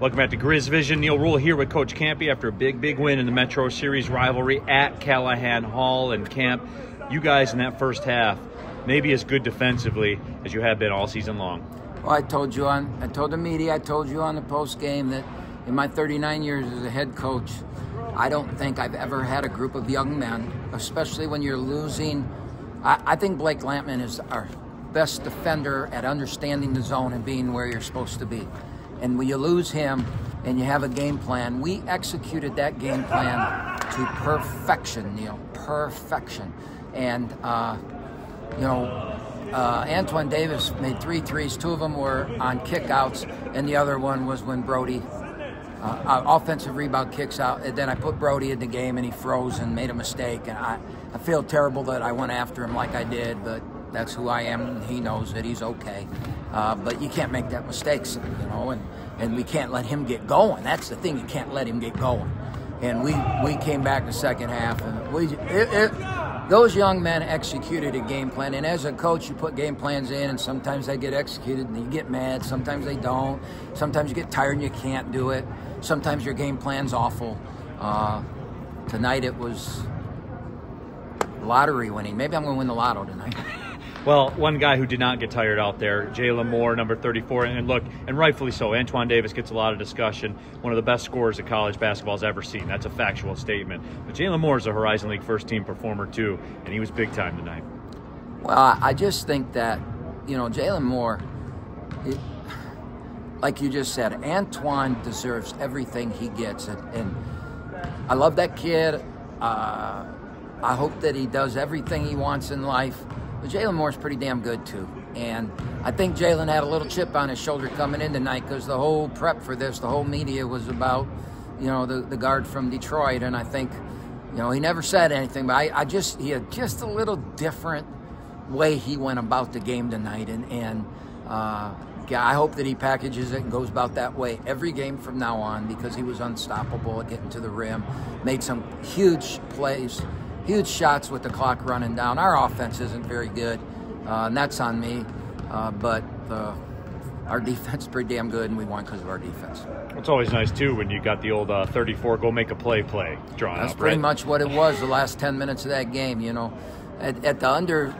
Welcome back to Grizz Vision. Neil Rule here with Coach Kampe after a big win in the Metro Series rivalry at Callahan Hall. And Camp, you guys in that first half, maybe as good defensively as you have been all season long. Well, I told the media, I told you on the post game that in my 39 years as a head coach, I don't think I've ever had a group of young men, especially when you're losing. I think Blake Lampman is our best defender at understanding the zone and being where you're supposed to be. And when you lose him and you have a game plan, we executed that game plan to perfection, Neil, perfection. And, Antoine Davis made 3 threes. 2 of them were on kickouts, and the other one was when Brody, offensive rebound kicks out. And then I put Brody in the game, and he froze and made a mistake. And I feel terrible that I went after him like I did, but that's who I am, and he knows it. He's okay. But you can't make that mistakes, and we can't let him get going. That's the thing, you can't let him get going. And we came back the second half, and those young men executed a game plan. And as a coach, you put game plans in, and sometimes they get executed, and you get mad. Sometimes they don't. Sometimes you get tired and you can't do it. Sometimes your game plan's awful. Tonight it was lottery winning. Maybe I'm going to win the lotto tonight. Well, one guy who did not get tired out there, Jalen Moore, number 34, and look, and rightfully so, Antoine Davis gets a lot of discussion. One of the best scorers that college basketball's ever seen. That's a factual statement. But Jalen Moore is a Horizon League first-team performer, too, and he was big time tonight. Well, I just think that, Jalen Moore, like you just said, Antoine deserves everything he gets. And I love that kid. I hope that he does everything he wants in life. But Jalen Moore's pretty damn good, too. And I think Jalen had a little chip on his shoulder coming in tonight because the whole prep for this, the whole media was about, the guard from Detroit. And I think, he never said anything, but he had just a little different way he went about the game tonight. And I hope that he packages it and goes about that way every game from now on, because he was unstoppable at getting to the rim, made some huge plays. Huge shots with the clock running down. Our offense isn't very good, and that's on me. But our defense is pretty damn good, and we won because of our defense. It's always nice, too, when you got the old 34 go make a play drawn That's up, pretty right? much what it was the last 10 minutes of that game, At the under,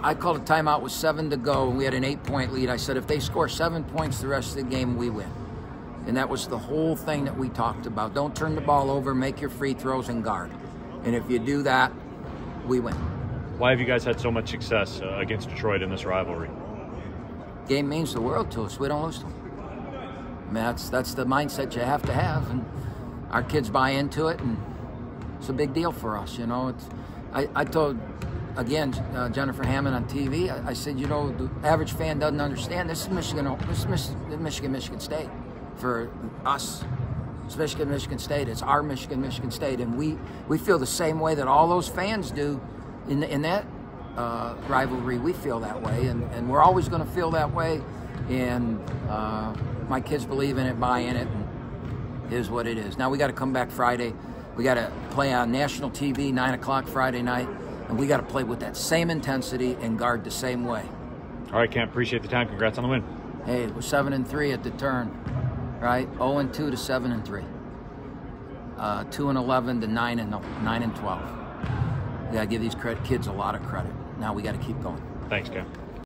I called a timeout with 7 to go, and we had an 8-point lead. I said, if they score 7 points the rest of the game, we win. And that was the whole thing that we talked about. Don't turn the ball over, make your free throws, and guard. And if you do that, we win. Why have you guys had so much success against Detroit in this rivalry? Game means the world to us. We don't lose to them. I mean, that's the mindset you have to have, and our kids buy into it, and it's a big deal for us. I told, again, Jennifer Hammond on TV, I said, the average fan doesn't understand. This is Michigan State for us. It's Michigan State. It's our Michigan State, and we feel the same way that all those fans do in that rivalry. We feel that way, and we're always going to feel that way. And my kids believe in it, buy in it, and it is what it is. Now we got to come back Friday. We got to play on national TV 9 o'clock Friday night, and we got to play with that same intensity and guard the same way. All right, Camp. Appreciate the time. Congrats on the win. Hey, we're 7-3 at the turn. Right, 0-2 to 7-3, 2-11 to 9-12. We gotta give these kids a lot of credit. Now we gotta keep going. Thanks, Ken.